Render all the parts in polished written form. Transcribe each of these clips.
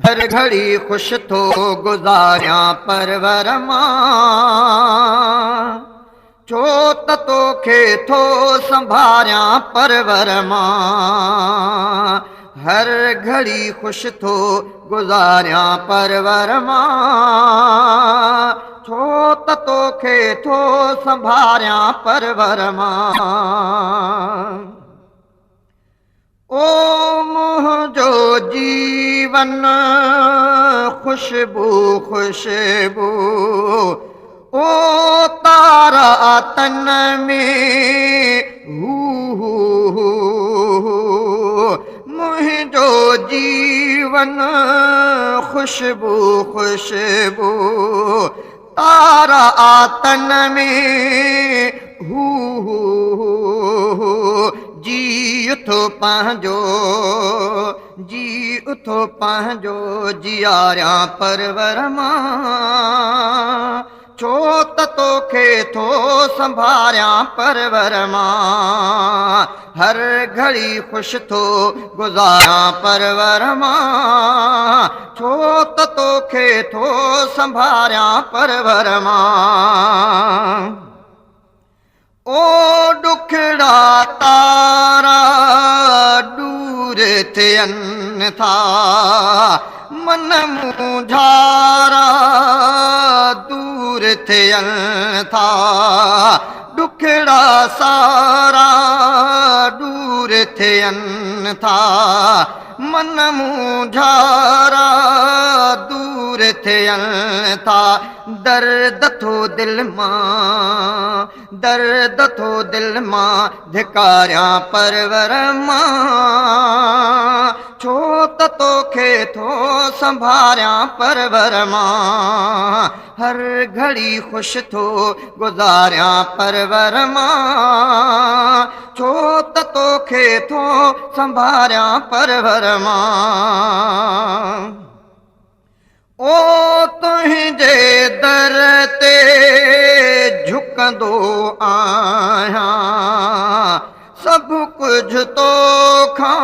हर घड़ी खुश थो गुज़ारियां परवर मां, छो त तोखे थो संभारियां परवर मां। हर घड़ी खुश थो गुज़ारियां परवर मां, छो त तोखे थो संभारियां परवर मां। ओ मुंहिंजो जीवन खुशबू खुशबू, ओ तारा तन में हू मुंहिंजो जीवन खुशबू खुशबू, तारा तन में हू जी उथो पंहिंजो, जी उथो पंहिंजो जियारियां परवर मां, छो त तोखे थो संभारियां परवर मां। हर घड़ी खुश थो गुज़ारियां परवर मां, छो त तोखे थो संभारियां परवर मां। ओ ॾुखड़ा तारा दूर थियनि था, मन मुंझारा दूर थियनि था, ॾुखड़ा सारा दूर थियनि था, मन मुंझारा दूर थियनि था। दर्द थो दिल मां, दर्द थो दिल मां धिकारियां परवर मां, छो त तोखे थो संभारियां परवर मां। हर घड़ी खुश थो गुज़ारियां परवर मां, छो त तोखे थो संभारियां परवर मां। ओ तुंहिंजे दर ते झुकंदो आहियां, सभु कुझु तोखां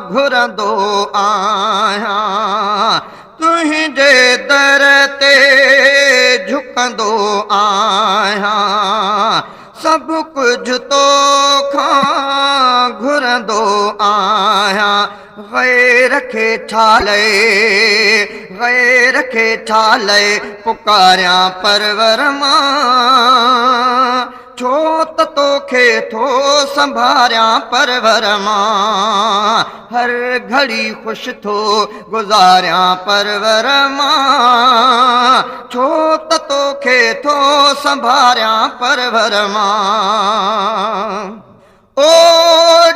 घुरंदो आहियां, तुंहिंजे दर ते झुकंदो आहियां, सभु कुझु तोखां घुरंदो आहियां। गैर खे ठाले, गैर खे ठाले पुकारियां परवर मां, छो त तोखे थो संभारियां परवर मां। हर घड़ी खुश थो गुज़ारियां परवर मां, छो त तोखे थो संभारियां परवर मां। ओ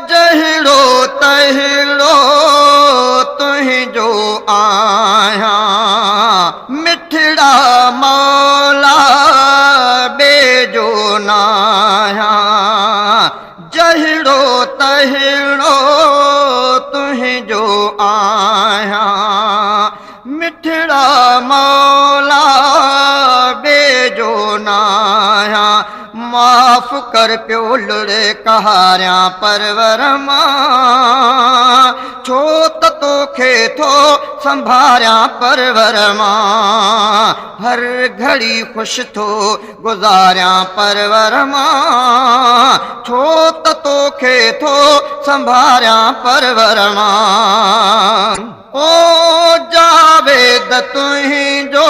जहिड़ो तहिड़ो तुंहिंजो आहियां, मिठड़ा मौला ॿिए नाहियां, जहिड़ो तहिड़ो तुंहिंजो आहियां, मिठड़ा मौला ॿिए नाहियां। माफ़ कर पियो लुड़े कहारियां परवर मां, छो त तोखे थो संभारियां परवर मां। हर घड़ी खुश थो गुज़ारियां परवर मां, छो त तोखे थो संभारियां परवर मां। ओ जावेद तुंहिंजो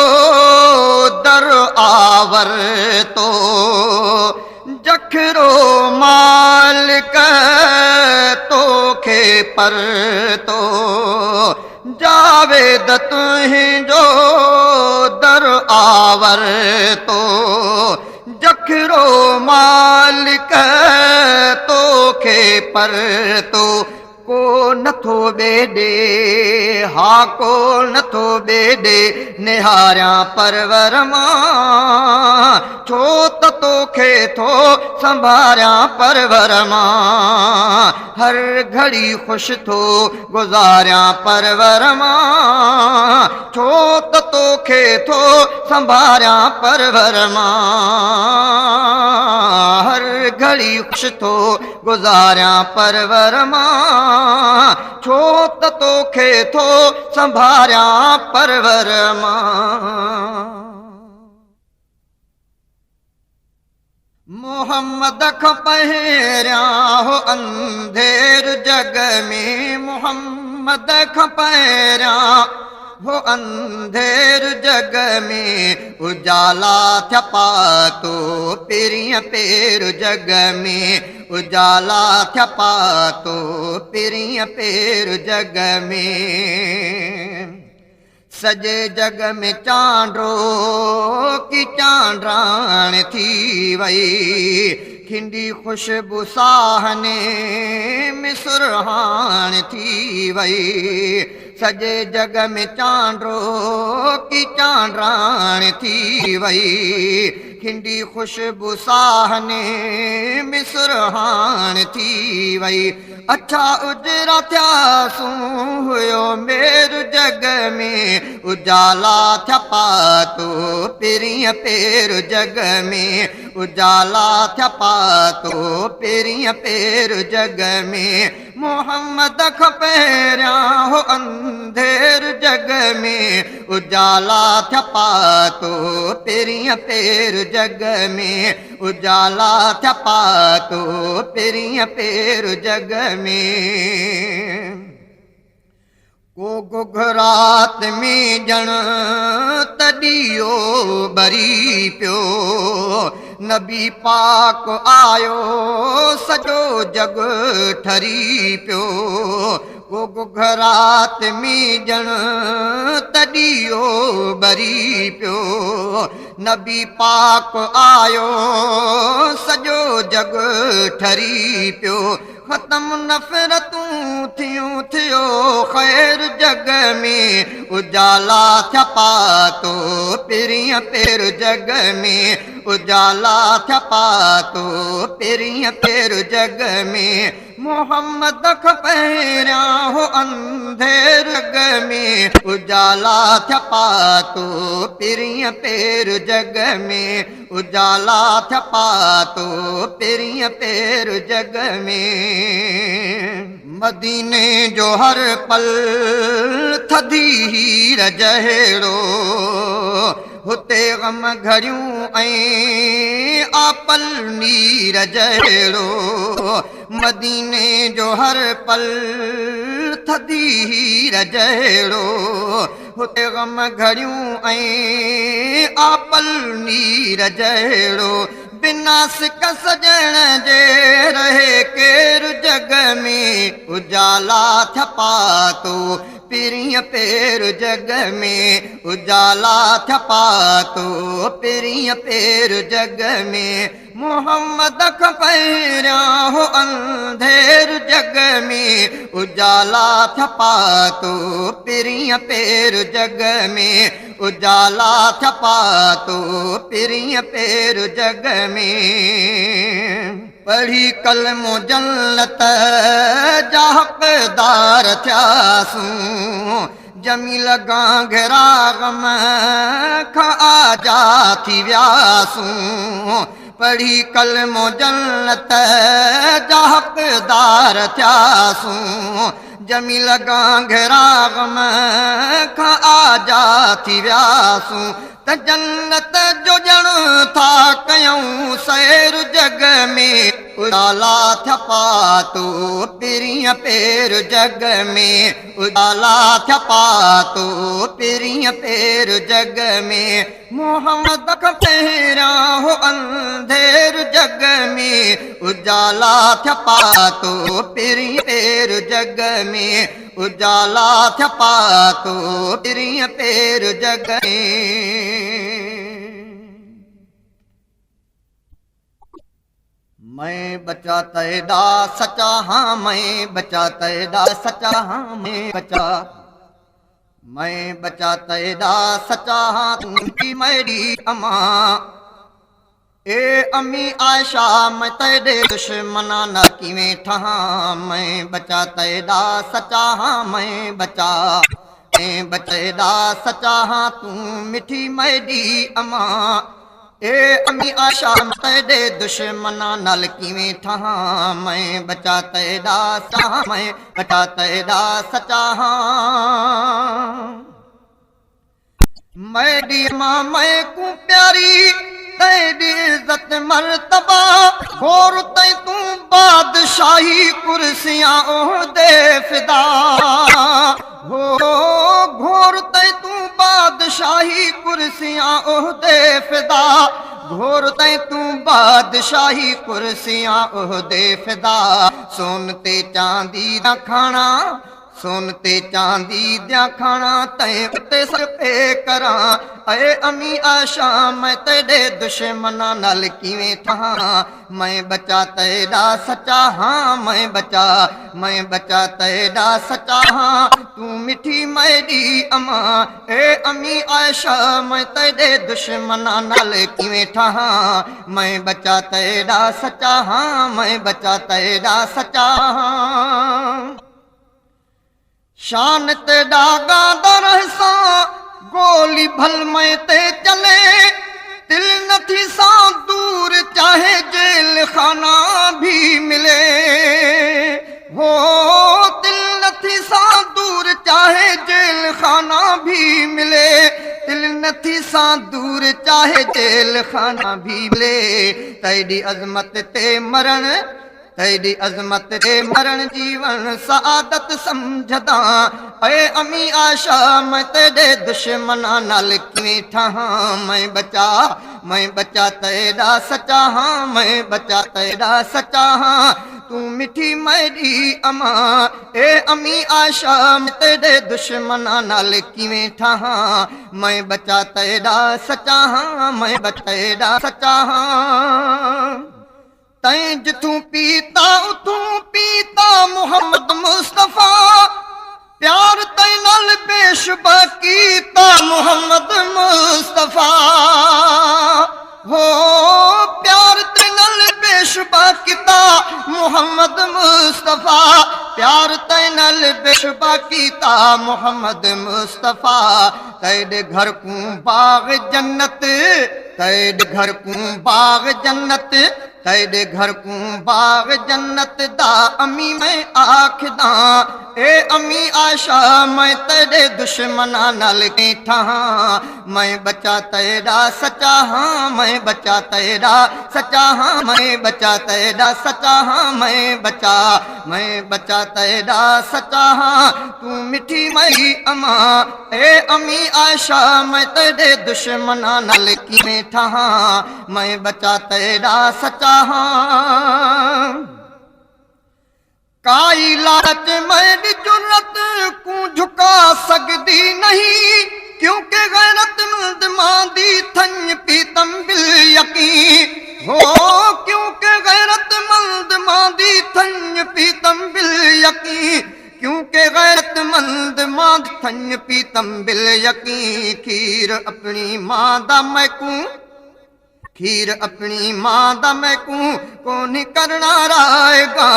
दर आवर तो, जखरो मालिक तोखे पर तो, जावेद तुंहिंजो दर आवर तो, जखरो मालिक तोखे पर तो। को नथो ॿेॾे, हा को नथो ॿेॾे निहारियां परवर मां, छो त तोखे थो संभारियां परवर मां। हर घड़ी खुश थो गुज़ारियां परवर मां, छो त तोखे थो संभारियां परवर मां, हर घड़ी खुश थो गुज़ारियां परवर मां, छो त तोखे थो संभारियां परवर मां। मोहम्मद खां पहिरियां हो अंधेर जग में, मोहम्मद खां पहिरियां हो अंधेर जग में, उजाला थिया पातो पिरिय पेर जग में, उजाला थिया पातो पिरिय पेर जग में। सजे जग में चांड्रो की चांड्राण थी वई, खिंडी खुशबू साहने में सुरहान थी वई। सजे जग में चांड्रो की चांड्राण थी वई, खिंडी खुशबू साहने में सुरहान थी वई। अच्छा उजरा थियासूं हुयो मेर जग में, उजाला थिया पातो पिरिय पेर जग में, उजाला थिया पातो पिरिय पेर जग में। मोहम्मद खां पहिरियां हो अंधेर जग में, उजाला थिया पातो पिरिय पेर जग में, उजाला थिया पातो पिरिय पेर जग में। को गुघरात में जण तॾियो बरी पियो, नबी पाक आयो सॼो जग ठरी पियो। को गुघरात में जण तॾियो बरी पियो, नबी पाक आयो सॼो जग ठरी पियो। ख़त्म नफ़रतूं थियूं थियो ख़ैर जग में, उजाला थिया पातो पिरिय पेर जग में, उजाला थिया पातो पिरिय पेर जग में। मोहम्मद खां पहिरियां हो अंधेर जग में, उजाला थिया पातो पिरिय पेर जग में, उजाला थिया पातो पिरिय पेर जग में। मदीने जो हर पल थधी हीर जहिड़ो, हुते गम घड़ियूं ऐं आपल नीर जहिड़ो। मदीने जो हर पल थधी हीर जहिड़ो, हुते गम घड़ियूं ऐं आपल नीर जहिड़ो। बिना सिक सजण जे रहे केर जग में, उजाला थिया पातो पिरिय पेर जग में, उजाला थिया पातो पिरिय पेर जग में। मोहम्मद खां पहिरियां हो अंधेर जग में, उजाला थिया पातो पिरिय पेर जग में, उजाला थिया पातो पिरिय पेर जग में। पढ़ी कलमो जन्नत जा हक़दार थियासूं, जमील गांघरा गम खां आजा थी वियासूं। पढ़ी कलमो जन्नत जा हक़दार थियासूं, जमील गांघरा गम खां आजा थी वियासूं। त जन्नत जो ॼण था कयूं सैर जग में, उजाला थिया पातो पिरिय पेर जग में, उजाला थिया पातो पिरिय पेर जग में। मोहम्मद खां पहिरियां हो अंधेर जग में, उजाला थिया पातो पिरिय पेर जग में, उजाला थिया पातो पिरिय पेर जग में। मैं बचा तैदा सचा हाँ, मैं बचा तैदा सचा हाँ, मैं बचा तैदा सचा हाँ, तुमकी मेरी अमा। ए अम्मी आयशा मैं तेरे दुश्मना न किवें ठहां, मैं बचा तैदा सचा हाँ, मैं बचा। मैं बचेदा सचा हाँ तू मिठी मैडी अमा ए अमी आशा तेरे दुश्मना नाल किवें ठहां मैं बचा तेरा सचा मैं बचा तेरा सचा हाँ मैडी मां मैं को प्यारी तेरी इज्जत मर्तबा घोर तै तू बादशाही कुर्सियां ओहदे फिदा हो घोर तै तू बादशाही कुर्सियां ओहदे फिदा घोर तै तू बादशाही कुर्सियां ओहदे फिदा सोन ते चांदी दा खाना सोन ते चांदी द्या खाना तैं उते सर पे करा अए अमी आशा मैं तेरे दुश्मना नाल किवें ठहां मैं बचा तेरा सचा हाँ मैं बचा तेरा सचा हाँ तू मिठी मैडी अमा ए अमी आशा मैं तेरे दुश्मना नाल किवें ठहां मैं बचा तेरा सचा हाँ मैं बचा तेरा सचा हाँ शान ते डागा दरसा गोली भल में ते चले दिल नथी सा दूर चाहे जेल खाना भी मिले हो दिल नथी सा दूर चाहे जेल खाना भी मिले दिल नथी सा दूर चाहे जेल खाना भी मिले तेरी अजमत ते मरण तेरी अजमत ते मरण जीवन सादत समझदा अए अमी आशा मैं तेरे दुश्मना नाल किवें ठहां मैं बचा तेरा सचा हाँ मैं बचा तेरा सचा हाँ तू मिठी मैडी अमा ए अमी आशा मैं तेरे दुश्मना नाल किवें ठहां मैं बचा तेरा सचा हाँ मैं बचा तेरा सचा हाँ तैं जिथूं पीता उथूं पीता मोहम्मद मुस्तफा प्यार तैं नाल बेशुबा कीता मोहम्मद मुस्तफा हो प्यार तैं नाल बेशुबा कीता मोहम्मद मुस्तफा प्यार तैं नाल बेशुबा कीता मोहम्मद मुस्तफा तेरे घर को बाग जन्नत तेरे घर को बाग जन्नत तेरे घर को बाग जन्नत दा अमी मैं आखदा ए अमी आशा मैं तेरे दुश्मना नाल के ठहां मैं बचा तेरा सचा हाँ मैं बचा तेरा सचा हाँ मैं बचा तेरा सचा हाँ मैं बचा तेरा सचा हाँ तू मिठी मई अमा ए अमी आशा मैं तेरे दुश्मना नाल किवें ठहां मैं बचा तेरा सचा हाँ काई लालच मेरी जुर्रत को झुका सकती नहीं क्योंकि गैरतमंद मांदी थन पीतम बिल यकीन हो क्योंकि गैरतमंद मांदी थन पीतम बिल यकीन क्योंकि गैरतमंद मांद थन पीतम बिल यकीन खीर अपनी मां दा मैकू खीर अपनी मां दा मैकू कौन करना राएगा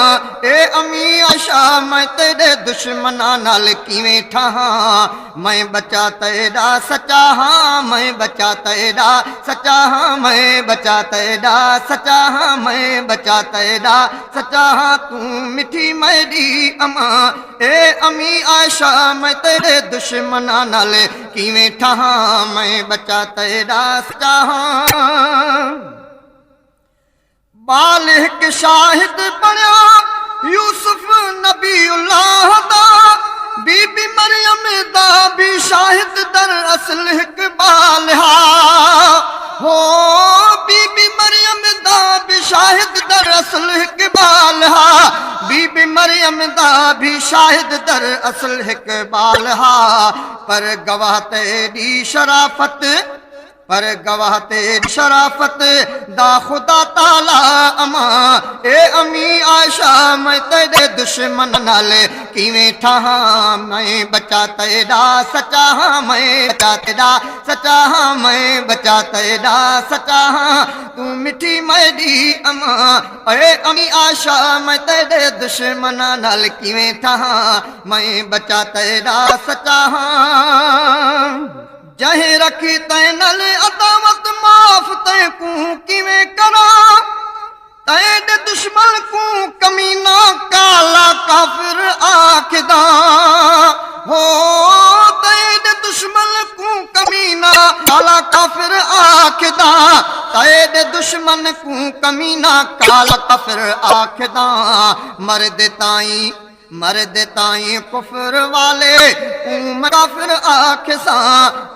ए अमी आशा मैं तेरे दुश्मना नाल किवें ठहां मैं बचा तेरा सचा हाँ मैं बचा तेरा सचा हाँ मैं बचा तेरा सचा हाँ मैं बचा तेरा सचा हाँ तू मिठी मैडी अमा ए अमी आशा मैं तेरे दुश्मना नाल किवें ठहां मैं बचा तेरा सचा हाँ बालिक शाहिद बनिया यूसुफ नबीउल्लाह दा बीबी मरियम दा भी शाहिद दर असल इकबाल हो बीबी मरियम दा भी शाहिद दर असल इकबाल बीबी मरियम दा भी शाहिद दर असल इकबाल पर गवाह तेरी शराफत पर गवाह तेरी शराफत दा खुदा ताला अमा ए अमी आशा मैं तेरे दुश्मन नाल किवें ठहा मैं बचा तेरा सच्चा हाँ मैं बचा तेरा सच्चा हाँ मैं बचा तेरा सच्चा हाँ तू मिठी मेरी अमा ए अमी आशा मैं तेरे दुश्मन नाल किवें ठहा मैं बचा तेरा सच्चा हाँ जहे रखी तै नल अदावत माफ तै कू किवें करा तै दे दुश्मन कू कमीना काला काफिर आखदा हो तै दे दुश्मन कू कमीना काला काफिर आखदा तै दे दुश्मन कू कमीना काला काफिर आखदा मर्द ताई कुफर वाले काफिर आखसा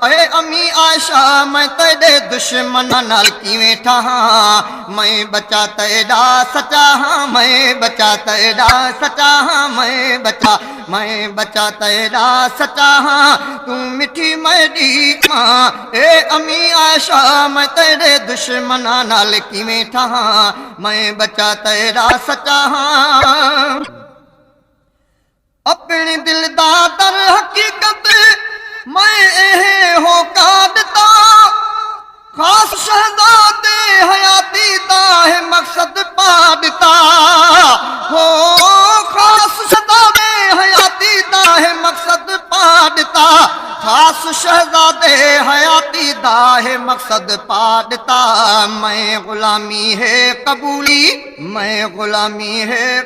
ए अमी आशा मैं तेरे दुश्मन नाल किवें ठहा मैं बचा तेरा सच्चा हाँ मैं बचा तेरा सच्चा हाँ मैं बचा तेरा सच्चा हाँ तू मिठी मेरी माँ ए अमी आशा मैं तेरे दुश्मन नाल किवें ठहा मैं बचा तेरा सच्चा हाँ अपने दिल दा दर हकीकत मैं एह होका दिता खास शहजादे हयाती दा है मकसद पा दिता हो खास शहजादे हयाती दा है मकसद पा दिता खास शहजादे हयाती दा है मकसद पा दिता मैं गुलामी है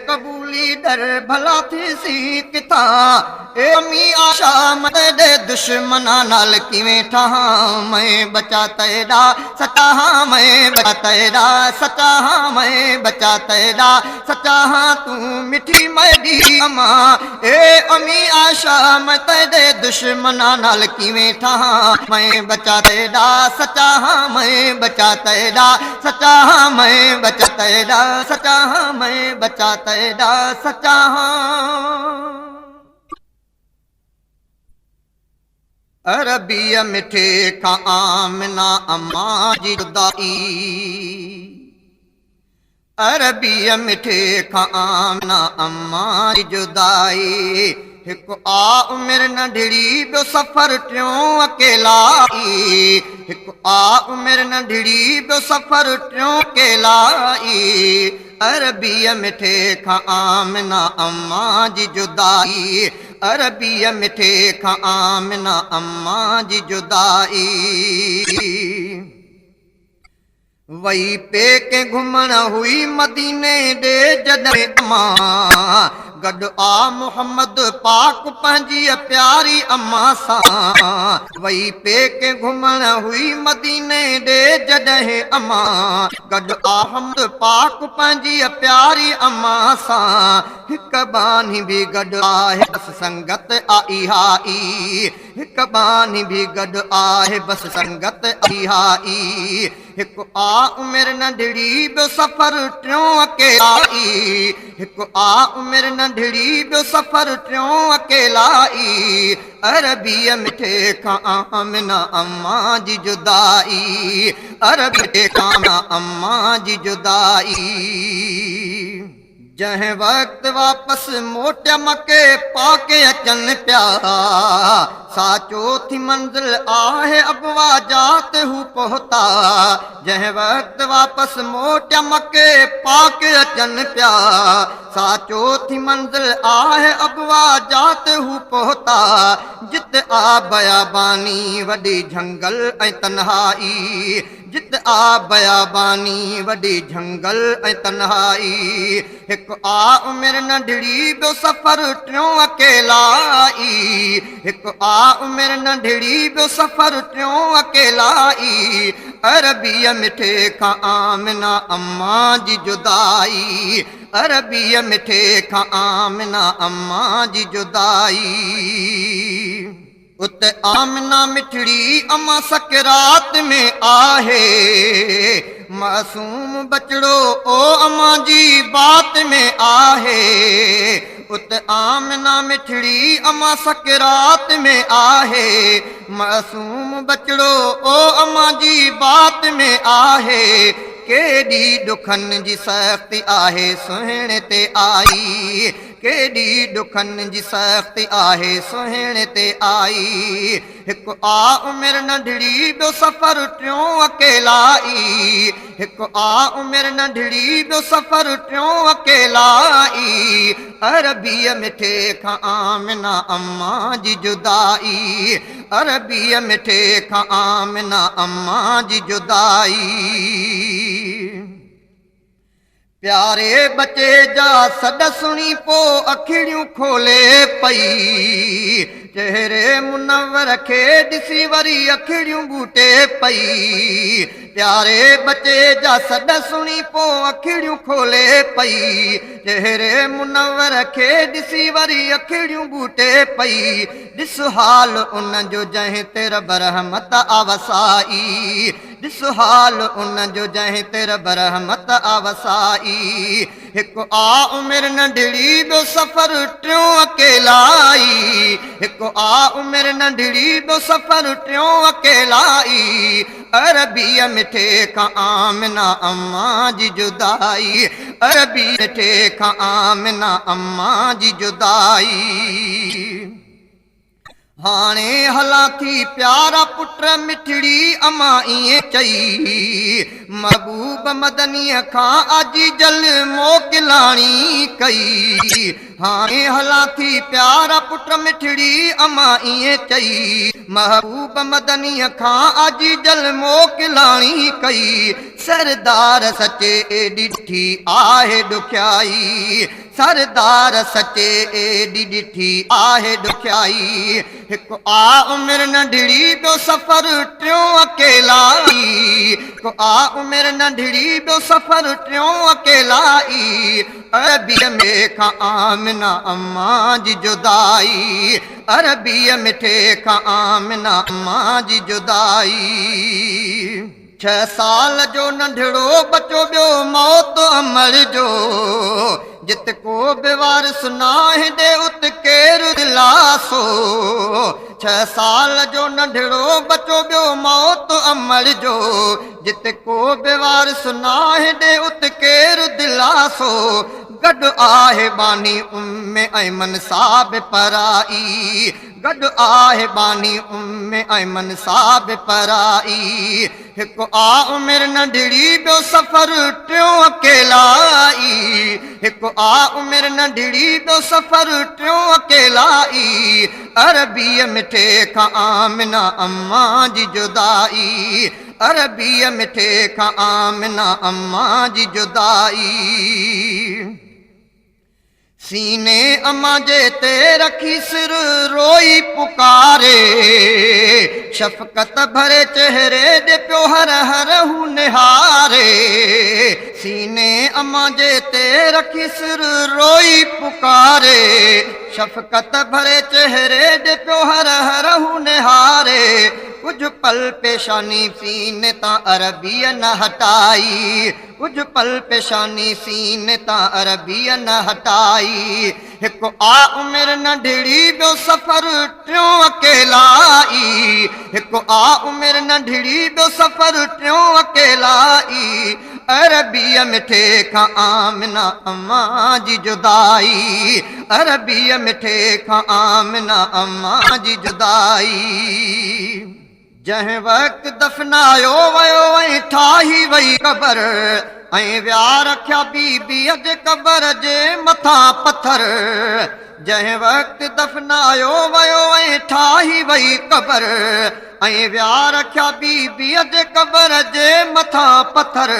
कबूली डर भला थी सी किता ए अमी आशा मेरे दुश्मना नाल किवें ठहा मैं बचा तेरा सच्चा हाँ मैं बचा तेरा सच्चा हाँ मैं बचा तेरा सच्चा हाँ तू मिठी मेरी अमा ए अमी आशा मैं तेरे दुश्मना नाल किवें ठहा मैं बचा तेरा सच्चा हाँ मैं बचा तेरा सच्चा हाँ मैं बचा तेरा सच्चा हाँ मैं बचा तेरा सच्चा हाँ अरबिया मिठे का आमना अम्मा जी जुदाई अरबिया मिठे का आमना अम्मा जी जुदाई हिक आ उमिर नंढड़ी बो सफर ट्यों अकेलाई हिक आ उमिर नंढड़ी बो सफर ट्यों अकेलाई अरबिया मिठे खा आमना अम्मा जी जुदाई अरबिया मिठे खा आमना अम्मा जी जुदाई वही पे के घुमण हुई मदीने दे जॾहिं अम्मा गॾु आ मोहम्मद पाक पंहिंजी प्यारी अम्मा सां वही पे के घुमण हुई मदीने दे जॾहिं अम्मा गॾु आ मोहम्मद पाक पंहिंजी प्यारी अम्मा सां हिक बानी भी गॾु आहे बस संगत आई हाई हिक बानी भी गॾु आहे बस संगत आई हाई हिक आ उमिर नंढड़ी बो सफर ट्यों अकेलाई हिक आ उमिर नंढड़ी बो सफर ट्यों अकेलाई अरबिया मिठे खां आमना अम्मा जी जुदाई अरबिया खां अम्मा जी जुदाई जह वक्त वापस मोटिया मके पाके अचन प्या सा चौथी मंजिल आहे अबवा जाते हु पहुता जह वक्त वापस मोटिया मके पाके अचन प्या सा चौथी मंजिल आहे अबवा जाते हु पहुता जित आ बयाबानी वडी झंगल ऐं तन्हाई जित आ बयाबानी वडी झंगल ऐं तन्हाई हिक आ उमिर नंढड़ी बो सफर ट्यों अकेलाई हिक आ उमिर नंढड़ी बो सफर ट्यों अकेलाई अरबिया मिठे खां आमना अम्मा जी जुदाई अरबिया मिठे खां आमना अम्मा जी जुदाई उत आमना मिठड़ी अम्मा सकरात में आहे मासूम बचड़ो ओ अम्मा जी बात में आहे उत आमना मिठड़ी अम्मा सकरात में आहे, मासूम बचड़ो ओ अम्मा जी बात में आहे। केॾी ॾुखनि जी सख़्ती आहे सुहिणे ते आई, केॾी ॾुखनि जी सख़्ती आहे सुहिणे ते आई। हिकु आ उमिरि नंढड़ी ॿियो सफ़र टियों अकेलाई, हिकु आ उमिरि नंढड़ी ॿियो सफ़र टियों अकेलाई। अरबीअ मिठे खां आमिना अम्मा जी जुदाई, अरबीअ मिठे खां आमिना अम्मा जी जुदाई। प्यारे बचे जा सॾ सुणी पो अखिड़ियूं खोले पई, चेहरे मुनव्वर खे ॾिसी वरी अखिड़ियूं बूटे पई। प्यारे बचे जा सॾ सुणी पो अखिड़ियूं खोले पई, चेहरे मुनव्वर खे ॾिसी वरी अखिड़ियूं बूटे पई। ॾिस हाल उन जो जंहिं ते रब रहमत आवसाई, ॾिस हाल उन जो जंहिं ते रब रहमत आवसाई। हिकु आ उमिरि नंढड़ी ॿियो सफ़र टियों अकेलाई, हिकु आ उमिरि नंढड़ी ॿियो सफ़र टियों अकेलाई। अरबीअ मिठे खां आमिना अम्मा जी जुदाई, अरबी मिठे खां आमिना अम्मा जी जुदाई। हाणे हलां थी प्यारा पुट मिठड़ी अम्मा ईअं चई, महबूब मदनीअ खां अजी जल मोकिलाणी कई। हाणे हलां थी प्यारा पुट मिठड़ी अम्मा ईअं चई, महबूब मदनीअ खां अजी जल मोकिलाणी कई। सरदार सचे एॾी ॾिठी आहे ॾुखियाई, सरदार सचे एॾी ॾिठी आहे ॾुखियाई। हिकु आ उमिरि नंढड़ी ॿियो सफ़र टियों अकेलाई, हिकु आ उमिरि नंढड़ी ॿियो सफ़र टियों अकेलाई। अरबीअ में खां आमिना अम्मा जी जुदाई, अरबीअ मिठे खां आमिना अम्मा जी जुदाई। 6 साल जो नंढड़ो बचो ॿियो मौत अमर जो, जित को बि वारिस नाहे ॾे उत केरु दिलासो। 6 साल जो नंढड़ो बचो ॿियो मौत अमर जो, जित को बि वारिस नाहे ॾे उत केरु दिलासो। गॾु आहे बानी उम्मे ऐमन साहब पराई, गॾु आहे बानी उम्मे ऐमन साहब पराई। हिकु आ उमिरि नंढड़ी ॿियो सफ़र टियों अकेलाई, हिकु आ उमिरि नंढड़ी ॿियो सफ़र टियों अकेलाई। अरबीअ मिठे खां आमिना अम्मा जी जुदाई, अरबीअ मिठे खां आमिना अम्मा जी जुदाई। सीने अम्मा जे ते रखी सिर रोई पुकारे, शफ़क़त भरे चेहरे ॾे पियो हर हर हू निहारे। सीने अम्मा जे ते रखी सिर रोई पुकारे, शफ़क़त भरे चेहरे ॾे पियो हर हर हू निहारे। कुझु पल पेशानी सीने तां अरबीअ न हटाई, कुझु पल पेशानी सीने तां अरबीअ न हटाई। हिकु आ उमिरि नंढड़ी ॿियो सफ़र टियों अकेलाई, हिकु आ उमिरि नंढड़ी ॿियो सफ़र टियों अकेलाई। अरबीअ मिठे खां आमिना अम्मा जी जुदाई, अरबीअ मिठे खां आमिना अम्मा जी जुदाई। जंहिं वक़्तु दफ़नायो वियो ऐं ठाही वई क़बर, ऐं विया रखिया बीबीअ जे क़बर जे मथां पथर। जंहिं वक़्तु दफ़नायो वियो ऐं ठाही वई क़बर, ऐं विया रखिया बीबीअ जे क़बर जे मथां पथर।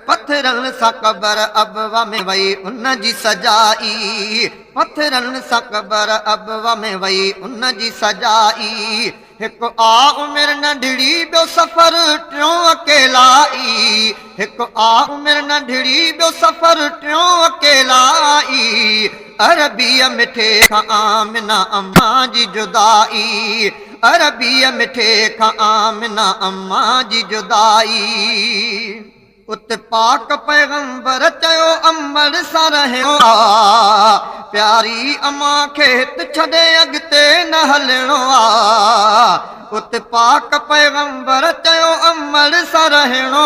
पथरनि सां क़बर अबवा में वई उन जी सजाई, पथरनि सां क़बर अबवा में वई उन जी सजाई। हिकु आ उमिरि नंढड़ी ॿियो सफ़र टियों अकेलाई, हिकु आ उमिरि नंढड़ी ॿियो सफ़र टियों अकेलाई। अरबीअ मिठे खां आमिना अम्मा जी जुदाई, अरबीअ मिठे खां आमिना अम्मा जी जुदाई। उत पाक पैगंबर चयो अमृतसर रहियो प्यारी अमा खे हित छॾे अॻिते न हलणो आ उत पाक पैगंबर चयो अमृतसर रहियो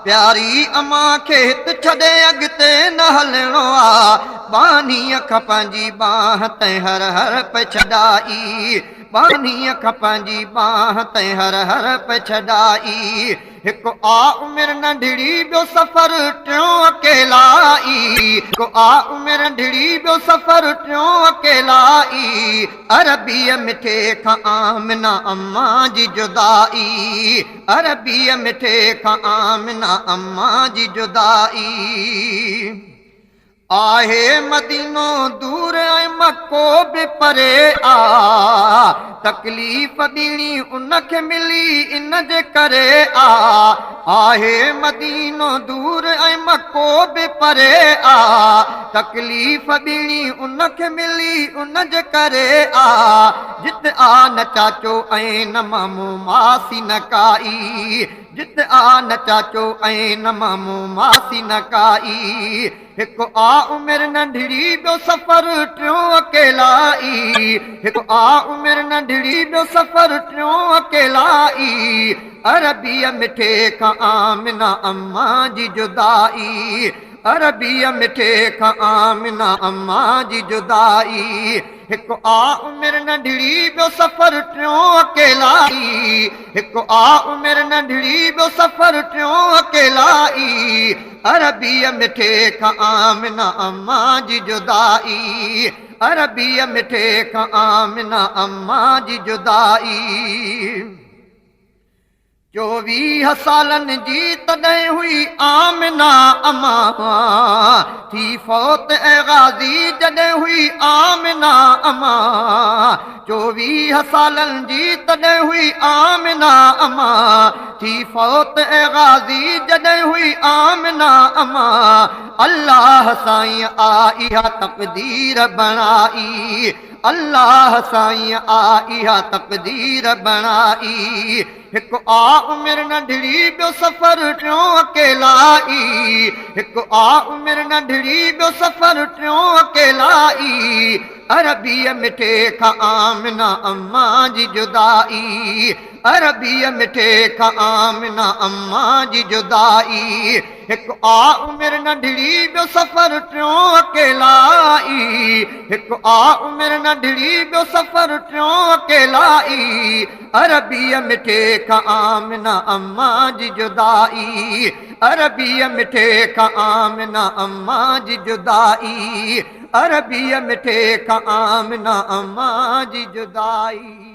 प्यारी अमा खे हित छॾे अॻिते न हलणो आ बानीअ खां पंहिंजी बाह तैं हर हर पे छॾाई बानीअ खां पंहिंजी बाह तैं हर हर पे छॾाई हिकु आ उमिरि नंढड़ी ॿियो सफ़र टियों अकेलाई हिकु आ उमिरि नंढड़ी ॿियो सफ़र टियों अकेलाई अरबीअ मिठे खां आमिना अम्मा जी जुदाई अरबीअ मिठे खां आमिना अम्मा जी जुदाई आहे मदीनो दूर ऐं मको बि परे आ तकलीफ़ ॾिनी उनखे मिली इन जे करे आहे मदीनो दूर ऐं मको बि परे आ तकलीफ़ ॾिनी उनखे मिली उन जे करे जित आ न चाचो ऐं न मामू मासी न काई जित आ न चाचो ऐं न मामू मासी न काई हिकु आ उमिरि नंढड़ी ॿियो सफ़र टियों अकेलाई हिकु आ उमिरि नंढड़ी ॿियो सफ़र टियों अकेलाई अरबीअ मिठे खां आमिना अम्मा जी जुदाई अरबीअ मिठे खां आमिना अम्मा जी जुदाई हिकु आ उमिरि नंढड़ी ॿियो सफ़र टियों अकेलाई हिकु आ उमिरि नंढड़ी ॿियो सफ़र टियों अकेलाई अरबीअ मिठे खां आमिना अम्मा जी जुदाई अरबीअ मिठे खां आमिना अम्मा जी जुदाई 24 सालनि जी तॾहिं हुई आमिना अम्मा थी फौत ऐं गाज़ी जॾहिं हुई आमिना अम्मा 24 सालनि जी तॾहिं हुई आमिना अम्मा थी फौत ऐं गाज़ी जॾहिं हुई आमिना अम्मा अल्लाह साईं आ इहा तक़दीर बणाई अल्लाह साईं आ इहा तक़दीर बणाई हिकु आ उमिरि नंढड़ी ॿियो सफ़र टियों अकेलाई हिकु आ उमिरि नंढड़ी ॿियो सफ़र टियों अकेलाई अरबीअ मिठे खां आमिना अम्मा जी जुदाई अरबीअ मिठे खां आमिना अम्मा जी जुदाई हिकु आ उमिरि नंढड़ी ॿियो सफ़र टियों अकेलाई हिकु आ उमिरि नंढड़ी ॿियो सफ़र टियों अकेलाई अरबीअ मिठे खां आमिना अम्मा जी जुदाई अरबीअ मिठे खां आमिना अम्मा जी जुदाई अरबीअ मिठे खां आमिना अम्मा जी जुदाई